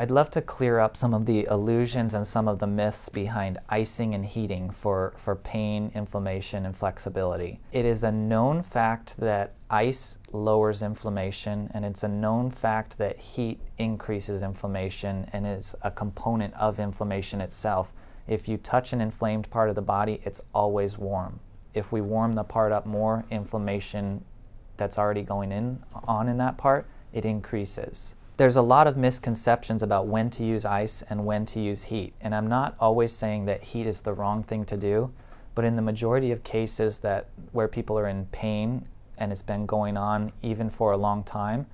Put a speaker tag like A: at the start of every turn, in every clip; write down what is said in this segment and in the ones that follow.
A: I'd love to clear up some of the illusions and some of the myths behind icing and heating for pain, inflammation, and flexibility. It is a known fact that ice lowers inflammation, and it's a known fact that heat increases inflammation and is a component of inflammation itself. If you touch an inflamed part of the body, it's always warm. If we warm the part up more, inflammation that's already going on in that part, it increases. There's a lot of misconceptions about when to use ice and when to use heat, and I'm not always saying that heat is the wrong thing to do, but in the majority of cases where people are in pain and it's been going on even for a long time,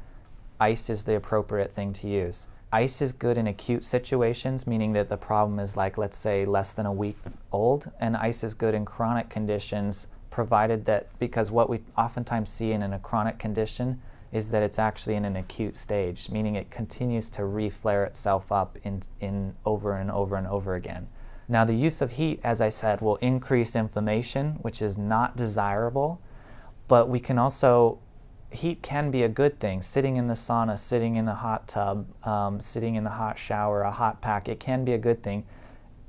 A: ice is the appropriate thing to use. Ice is good in acute situations, meaning that the problem is, like, let's say less than a week old, and ice is good in chronic conditions, provided that, because what we oftentimes see in a chronic condition is that it's actually in an acute stage, meaning it continues to re-flare itself up in over and over and over again. Now, the use of heat, as I said, will increase inflammation, which is not desirable, but we can also, heat can be a good thing. Sitting in the sauna, sitting in a hot tub, sitting in the hot shower, a hot pack, it can be a good thing.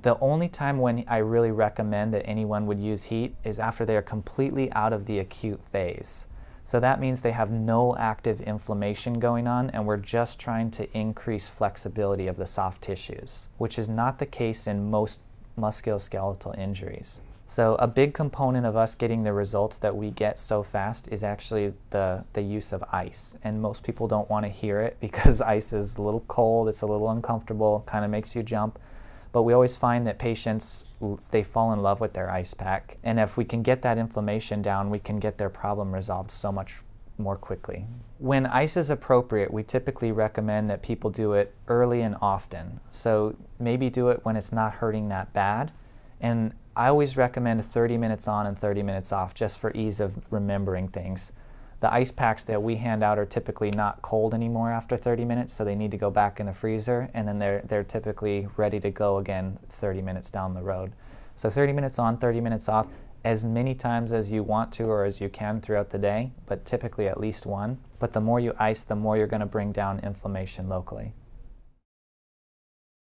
A: The only time when I really recommend that anyone would use heat is after they are completely out of the acute phase. So that means they have no active inflammation going on, and we're just trying to increase flexibility of the soft tissues, which is not the case in most musculoskeletal injuries. So a big component of us getting the results that we get so fast is actually the use of ice. And most people don't want to hear it because ice is a little cold, it's a little uncomfortable, kind of makes you jump. But we always find that patients, they fall in love with their ice pack. And if we can get that inflammation down, we can get their problem resolved so much more quickly. When ice is appropriate, we typically recommend that people do it early and often. So maybe do it when it's not hurting that bad. And I always recommend 30 minutes on and 30 minutes off, just for ease of remembering things. The ice packs that we hand out are typically not cold anymore after 30 minutes, so they need to go back in the freezer, and then they're typically ready to go again 30 minutes down the road. So 30 minutes on, 30 minutes off, as many times as you want to or as you can throughout the day, but typically at least one. But the more you ice, the more you're going to bring down inflammation locally.